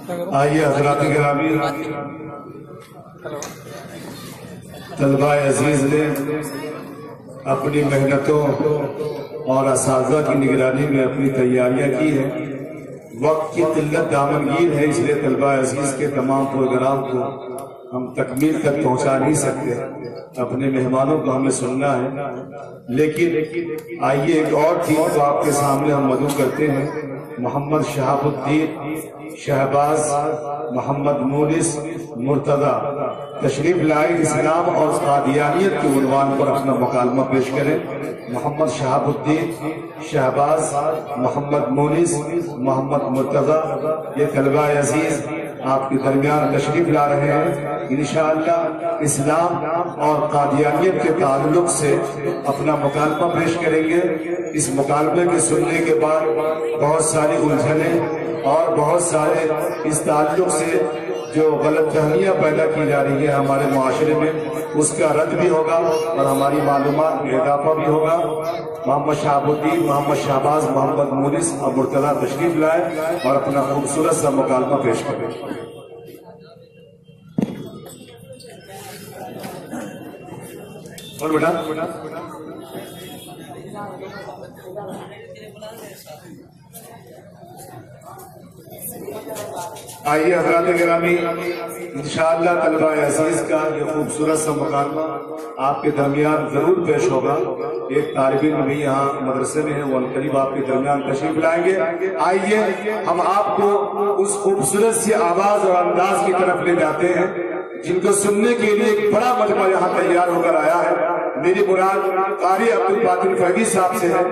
آئیے حضرات گرامی، طلبہ عزیز نے اپنی محنتوں اور اساتذہ کی نگرانی میں اپنی تیاریاں کی ہیں۔ وقت کی قلت دامنگیر ہے، اس لیے طلبہ عزیز کے تمام پروگرام کو ہم تکمیل تک پہنچا نہیں سکتے، اپنے مہمانوں کو ہمیں سننا ہے۔ لیکن آئیے ایک اور ٹیم کو آپ کے سامنے ہم مدعو کرتے ہیں۔ محمد شہاب الدین شہباز محمد مونس مرتضی تشریف لائے، اسلام اور قادیانیت کے عنوان پر اپنا مکالمہ پیش کریں۔ محمد شہاب الدین شہباز محمد مونس محمد مرتضی، یہ طلبہ عزیز آپ کے درمیان تشریف لا رہے ہیں۔ انشاءاللہ اسلام اور قادیانیت کے تعلق سے اپنا مکالمہ پیش کریں گے۔ اس مکالمے کے سننے کے بعد بہت ساری الجھنیں اور بہت سارے اس تعلق سے جو غلط فہمیاں پیدا کی جا رہی ہیں ہمارے معاشرے میں، اس کا رد بھی ہوگا اور ہماری معلومات میں اضافہ بھی ہوگا۔ محمد شہاب الدین محمد شہباز محمد مونس اور مرتضی تشریف لائے اور اپنا خوبصورت سا مکالمہ پیش کریں۔ اور بیٹا آئیے حضرات گرامی، انشاءاللہ طلبہ عزیز کا یہ خوبصورت سا مکالمہ آپ کے درمیان ضرور پیش ہوگا۔ ایک طالب علم بھی یہاں مدرسے میں ہے، وہ قریب آپ کے درمیان تشریف لائیں گے۔ آئیے ہم آپ کو اس خوبصورت سی آواز اور انداز کی طرف لے جاتے ہیں جن کو سننے کے لیے ایک بڑا مجمع یہاں تیار ہو کر آیا ہے۔ میری مراد قاری عبدالباطن فیضی صاحب سے ہے،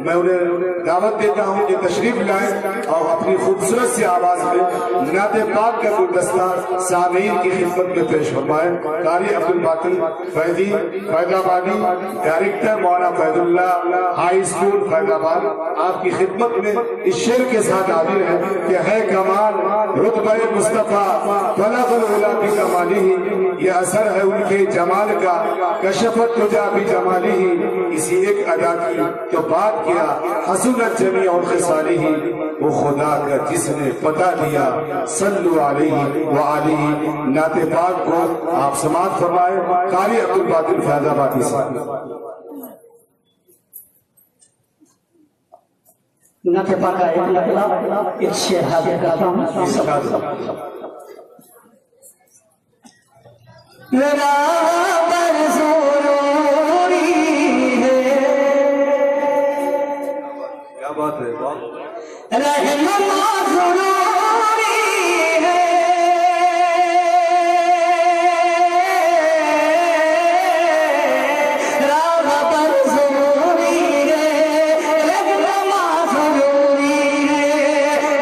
میں انہیں دعوت دیتا ہوں کہ تشریف لائیں اور اپنی خوبصورت سی آواز میں نعت پاک کا گلدستہ سامعین کی خدمت میں پیش فرمائیں۔ قاری عبدالباطن فیضی فیض آبادی، ڈائریکٹر مولانا فیض اللہ ہائی اسکول فیض آباد، آپ کی خدمت میں اس شعر کے ساتھ حاضر ہے کہ ہے کمال رتبہ مصطفیٰ بلغ العلا بکمالہ، یہ اثر ہے ان کے جمال کا، کشفت تجا بجمالہ، اسی ایک ادا کی تو بات کیا حسنت جمیع خصالہ، وہ خدا کا جس نے پتہ دیا صلو علیہ وآلہ۔ نعت پاک کو آپ سماعت فرمائے قاری عبدالباطن فیض آبادی سے۔ نعت پاک کا ایک لقلہ ایک شعر حاضر کرتا ہوں۔ میرا ضروری ہے، کیا بات ہے، رہنما ضروری ہے، راہبر ضروری ہے، رہنما ضروری ہے،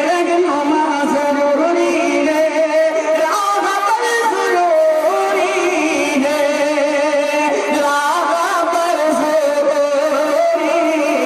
رہنما ضروری ہے، راہبر ضروری ہے، راہبر ضروری ہے،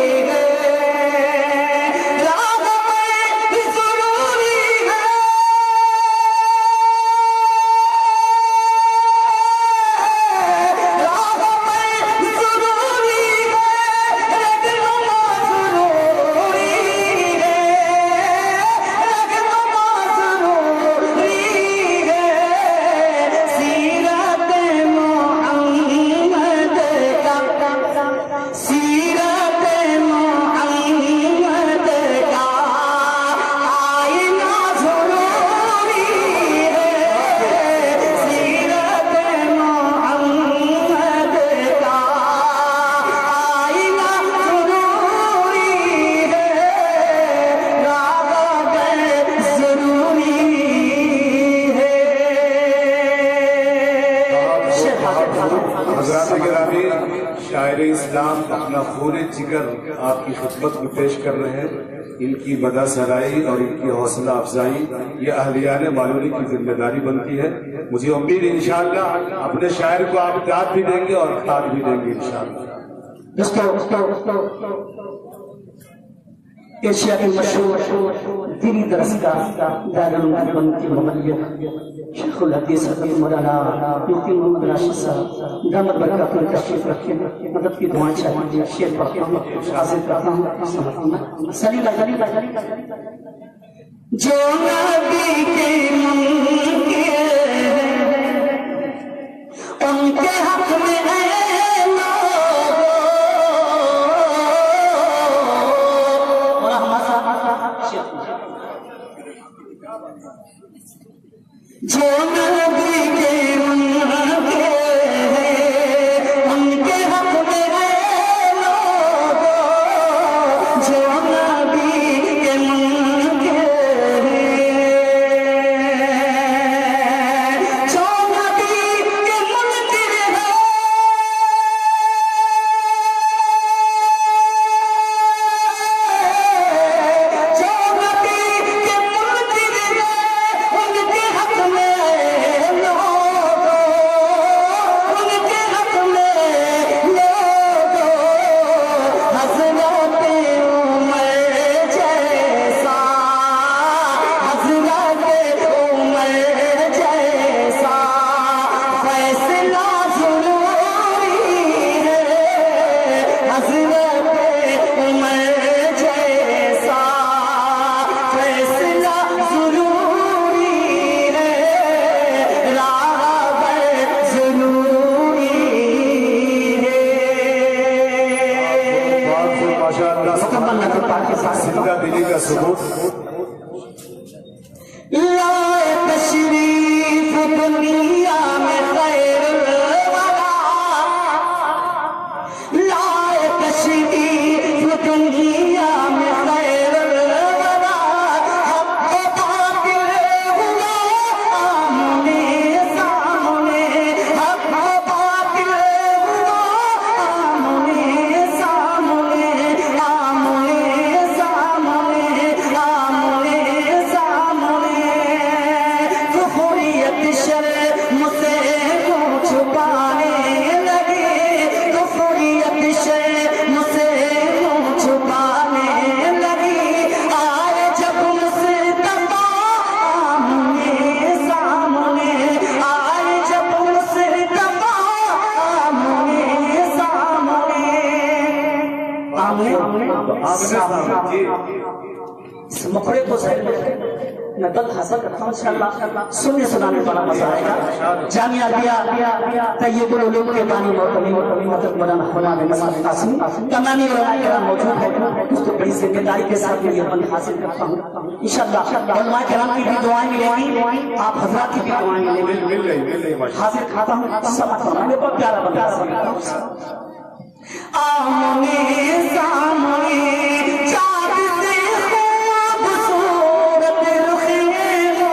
شاعر اسلام اپنا خون جگر آپ کی خدمت میں پیش کر رہے ہیں۔ ان کی بدا سرائی اور ان کی حوصلہ افزائی یہ اہلیان معلومی کی ذمہ داری بنتی ہے۔ مجھے امید انشاءاللہ اپنے شاعر کو آپ داد بھی دیں گے اور خطاب بھی دیں گے انشاءاللہ۔ ایشیا کے مشہور دینی درس کا دارالعلوم کی مملکت شیخ الحدیث حضرت مولانا مفتی محمد راشد صاحب دامت برکات میں تشریف رکھیں، مدد کی دعائیں چاہیے۔ شعر پڑھتا ہوں، حاضر کرتا ہوں۔ صلی اللہ علیہ وسلم جو نبی کے جو نبی کے منکر ان کے حق میں لوگو، جو نبی کے منکر جو نبی کے منکر ہے، جو نبی کے منکر ہے ان کے حق میں لوگو، ان کے حق میں لوگو، حضرت عمر جیسا، حضرت عمر جیسا فیصلہ ضروری ہے، حضرت عمر جیسا فیصلہ ضروری ہے، راہبر ضروری ہے۔ بات سے ماشاءاللہ مکمل نظر پاک کے ساتھ زندہ دلی کا ثبوت لائے تشریف دنیا میں خیر الورا، لائے تشریف دنیا میں خیر الورا، حق و باطل ہوا آمنے سامنے، حق و باطل ہوا آمنے سامنے، آمنے سامنے، آمنے سامنے، کفریت شرم سے منہ چھپانے لگے، کفریت شرم سے منہ چھپانے لگی، آئے جب مصطفیٰ آمنے سامنے، آئے جب مصطفیٰ آمنے سامنے، آمنے جی اس مقرے کو ذہن میں رکھیں، میں بل حاصل کرتا ہوں انشاءاللہ، سننے سنانے والا مزہ آئے گا۔ جامعہ علیہ طیب العلوم کے بانی محترم حضرت مولانا حماد نواز قاسمی تمامی علماء کرام موجود ہیں، اس کو بڑی ذمہ داری کے ساتھ میں یہ بند حاصل کرتا ہوں انشاءاللہ۔ علماء کرام کی بھی دعائیں ملیں گی، آپ حضرات کی بھی دعائیں ملیں گی۔ مل رہی ماشاءاللہ حاضر کھاتا ہوں سمجھ فرمائیں، بہت پیارا بند حاصل کرتا ہوں۔ آمنے سامنے چاند سے خوبصورت رخ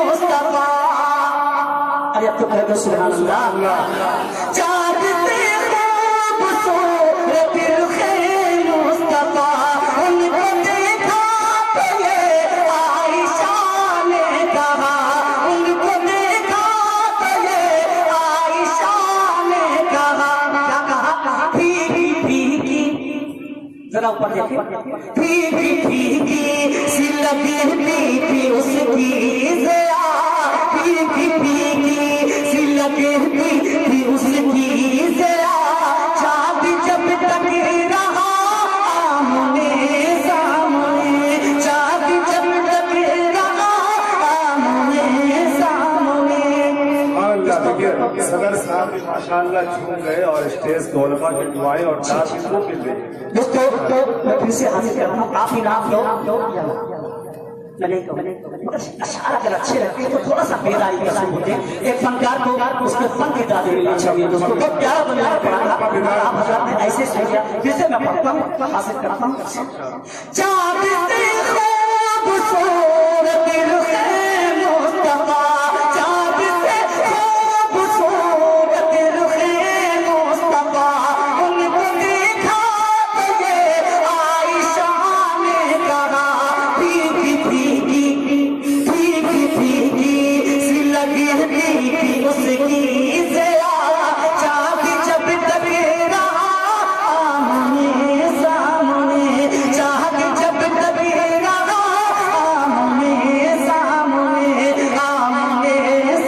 مصطفیٰ، ارے اب تو کہہ دو سبحان اللہ، چاند سے خوبصورت رخ مصطفیٰ، ان کو دیکھا تو یہ عائشہ نے کہا، ان کو دیکھا تو یہ عائشہ نے کہا، کیا کہا؟ بھیگی بھیگی، ذرا اوپر دیکھیں، بھیگی بھیگی سی لگی تھی اس کی ضیا، بھیگی بھیگی سی لگی تھی اس کی ضیا، چاند جب تک رہا آمنے سامنے، چاند جب تک رہا آمنے سامنے۔ اللہ دیکھیے صدر صاحب بھی ماشاءاللہ چھوٹ گئے اور اسٹیج کو علماء کی دعائیں اور نعت ان کو مل رہی ہے۔ دوستو میں پھر سے حاضر کرتا ہوں، آپ ہی نام لو، میں نہیں کہوں مگر اشعار اگر اچھے لگتے ہیں تو تھوڑا سا بیداری کا ثبوت دیں، ایک فنکار کو اس کے فن کی تعلیم ملنی چاہیے دوستو، بہت پیارا بنانا پڑا تھا، آپ حضرات نے ایسے سوچا، پھر سے میں پڑھتا ہوں حاصل کرتا ہوں۔ چاند سے خوبصورت رخ مصطفیٰ، چاند سے خوبصورت رخ مصطفیٰ، ان کو دیکھا تو یہ عائشہ نے کہا، بھیگی بھیگی بھیگی بھیگی سی لگی تھی اس کی ضیا، چاند جب تک رہا آمنے سامنے، چاند جب تک رہا آمنے سامنے، آمنے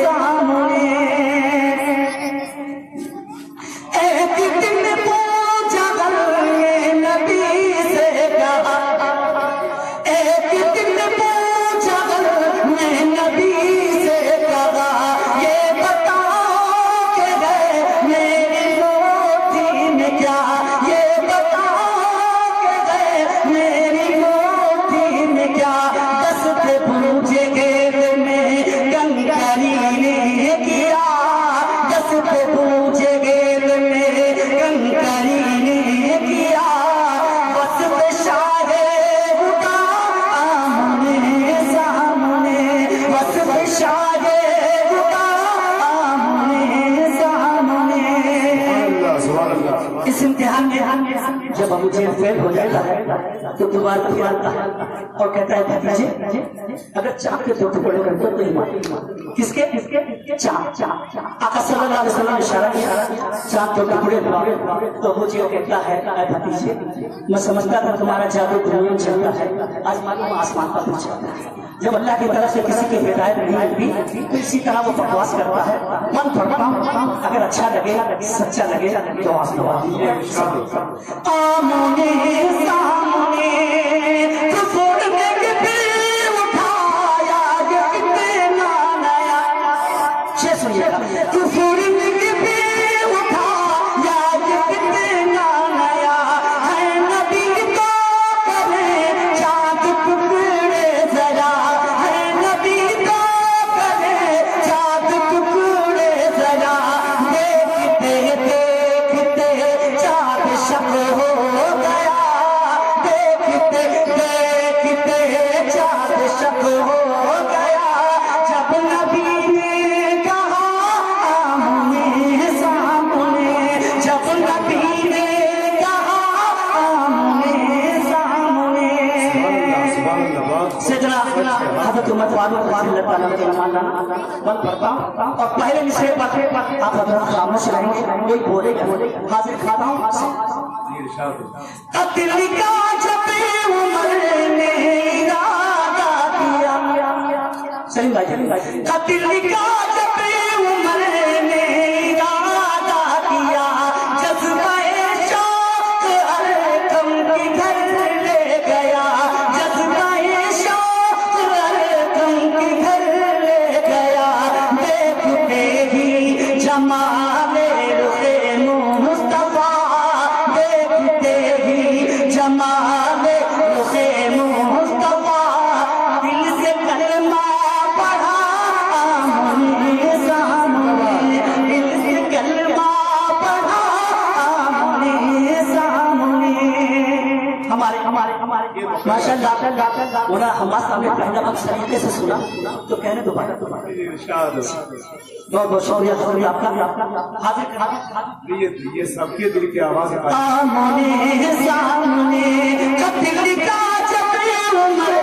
سامنے۔ ایک دن پوچھا نبی سے کہا، ایک دن پوچھا میں نبی سے کہا، یہ بتاؤ فرشائے اس امتحان میں جب ابو جہل فیل ہو جاتا ہے تو دوبارہ پھر آتا ہے اور کہتا ہے بھتیجے اگر چاند کے دو ٹکڑے کر دو تو ایمان کس کے چاند آقا صلی اللہ علیہ وسلم نے اشارہ کیا چاند دو ٹکڑے تو ابو جہل کہتا ہے اے بھتیجے میں سمجھتا تھا تمہارا جادو دنیا میں چلتا ہے آج معلوم آسمان پر پہنچتا ہے جب اللہ کی طرف سے کسی کی ہدایت نہیں ہوتی تو اسی طرح وہ بکواس کرتا ہے من پڑھتا ہوں اگر اچھا لگے سچا لگے تو آمنے سامنے تو چھوڑنے کے پھر اٹھایا کتنا نیا شیر سنیے گا تو چھوڑنے کے پھر اٹھایا کتنا نیا ہے نبی تو کرے چاند ٹکڑے ذرا ہے نبی تو کرے چاند ٹکڑے ذرا دیکھتے چاند شب ہو گیا دیکھتے چاند شب ہو گیا جب نبی نے کہا آمنے سامنے جب نبی نے کہا آمنے سامنے سجنا حضرت عمر فاروق رضی اللہ عنہ کے نماز بند پڑھتا ہوں اور پہلے مصرے پر آپ حضرت خاموش رہیں گے کوئی بولے گا حاضر کھاتا ہوں قتل کا جب عمر نے ارادہ کیا سلیم بھائی قتل کا جب عمر نے ارادہ کیا جذبہ شوق ارقم کے گھر لے گیا جذبہ شوق ارقم کے گھر لے گیا دیکھتے ہی جمال رخ مصطفیٰ دیکھتے ہی جمال رخ مصطفیٰ دل سے کلمہ پڑھا آمنے سامنے دل سے کلمہ پڑھا آمنے سامنے ہمارے ماشاء اللہ مولانا حماد صاحب نے پہلا وقت طریقے سے سنا تو کہنے دوبارہ بہت بہت شکریہ آپ کا حاضر یہ سب کے دل کی آواز ہے آمنے سامنے قتل کا جب عمر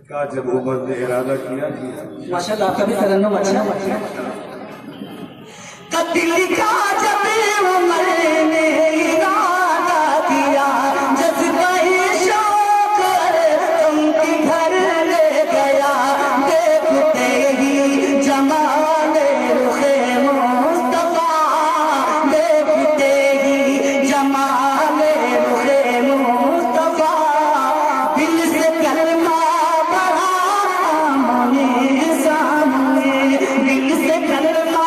کا جب عمر نے ارادہ کیا ماشاء اللہ آپ کا بھی ترنم اچھا قتل کا جب عمر نے ارادہ کیا جذبہ شوق ارقم کے گھر لے گیا دیکھتے ہی جمال رخ مصطفیٰ دیکھتے ہی جمال رخ مصطفیٰ دل سے کلمہ پڑھا آمنے سامنے دل سے کلمہ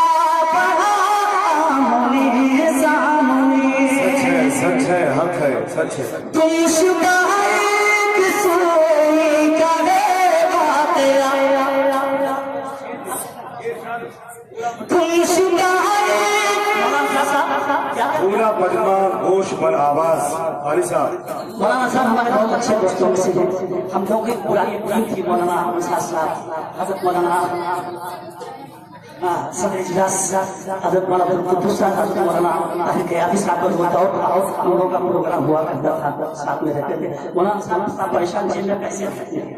پڑھا آمنے سامنے سچ ہے حق ہے سچ ہے تم شدہ ایک سوئی کا ریوا تیرا تم شدہ پورا پجما گوش پر آواز قاری صاحب مولانا صاحب ہمارے بہت اچھے دوستوں میں سے ہیں ہم لوگوں کی پرانی ٹیم تھی مولانا صاحب حضرت مولانا صدر اجلاس حضرت مولانا قدوس صاحب حضرت مولانا طاہر قیادی صاحب کو ہوتا اور ہم لوگوں کا پروگرام ہوا کرتا تھا ساتھ میں رہتے تھے مولانا صاحب پریشان جیل میں کیسے رہتے ہیں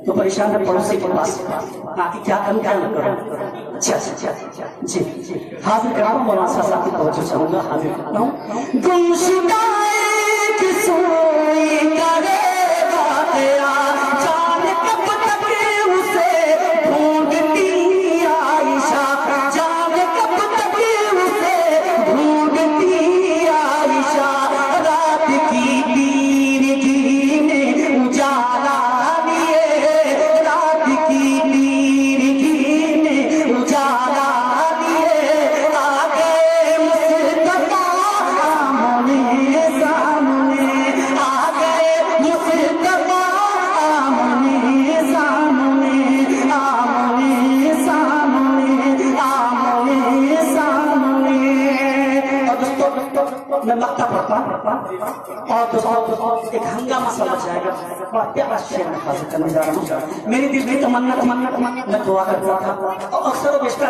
تو پریشان ہے پڑوسی کے پاس کہ کیا کروں کیا نہ کروں اچھا جی حاضر کرا ہوں مولانا صاحب کی توجہ چاہوں گا حاضر کرتا ہوں گمشدہ ایک سوئی کا ریوا تیرا جان کب تک اسے ڈھونڈتی عائشہ جان کب تک اسے ڈھونڈتی عائشہ رات کی تیرگی نے اجالا دیے رات کی تیرگی نے اجالا دیے آ گئے مصطفیٰ آمنے اور دوستوں ایک ہنگامہ سا مچ جائے گا اور پیارا شعر میں حاضر کرنے جا رہا ہوں. میری دل کی تمنا میں دعا کرتا تھا اور اکثر و بیشتر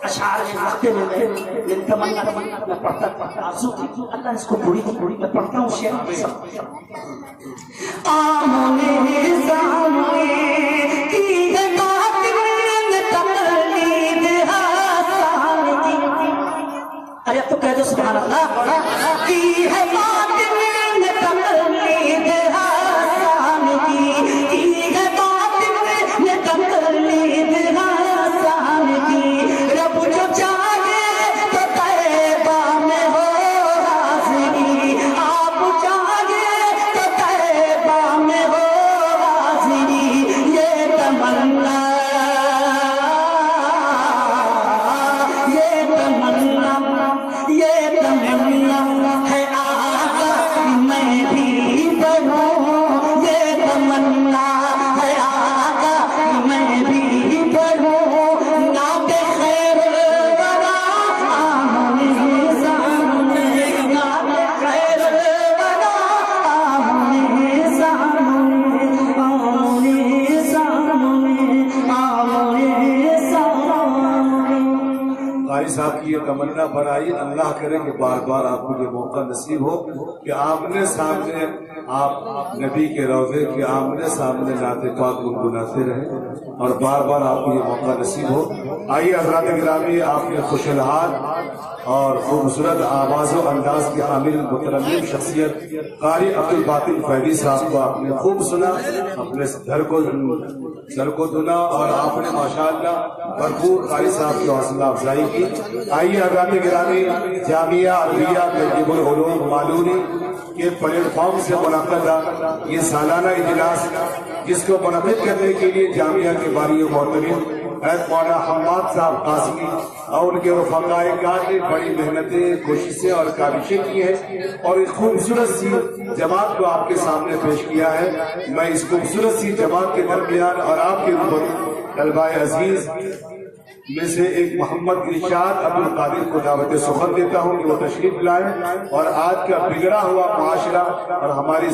اشعار لکھتے ہوئے میری تمنا میں پڑھتا آرزو تھی اللہ اس کو پوری میں پڑھتا ہوں شعر. آمنے سامنے کی ہے بات تقلید حسان کی. ارے تو کہہ دو سبحان اللہ. کی ہے بات تقلید حسان کی ہے بات تقلید حسان کی. رب جو چاہے تو طیبہ میں ہو حاضری. آپ چاہے تو طیبہ میں ہو حاضری. یہ تمنا ہے آقا میں بھی پڑھوں. یہ تمنا ہے آقا میں بھی پڑھوں. نعت خیر الورا آمنے سامنے. نعت خیر الورا آمنے سامنے. آمنے سامنے. آمنے سامنے. قاری صاحب کی یہ تمنا بنائی اللہ کرے کہ بار بار آپ کو یہ موقع نصیب ہو کہ آمنے سامنے آپ نبی کے روضے کے آمنے سامنے نعت پاک گنگناتے رہیں اور بار بار آپ کو یہ موقع نصیب ہو. آئیے حضرات گرامی آپ کے خوش الحال اور خوبصورت آواز و انداز کے حامل مترنم شخصیت قاری عبدالباطن فیضی صاحب کو آپ نے خوب سنا, اپنے سر کو دھنا اور آپ نے ماشاءاللہ بھرپور قاری صاحب کی حوصلہ افزائی کی. آئیے حضرات گرامی جامعہ عربیہ طیب العلوم مالونی کے پلیٹ فارم سے منعقدہ یہ سالانہ اجلاس جس کو منعقد کرنے کے لیے جامعہ کے باری و محترم مولانا حماد صاحب قاسمی اور ان کے رفقائے کار نے بڑی محنتیں کوششیں اور کاوشیں کی ہیں اور اس خوبصورت سی جماعت کو آپ کے سامنے پیش کیا ہے. میں اس خوبصورت سی جماعت کے درمیان اور آپ کے روبرو طلبہ عزیز میں سے ایک محمد ارشاد عبدالقادر کو دعوت سخن دیتا ہوں کہ وہ تشریف لائیں اور آج کا بگڑا ہوا معاشرہ اور ہماری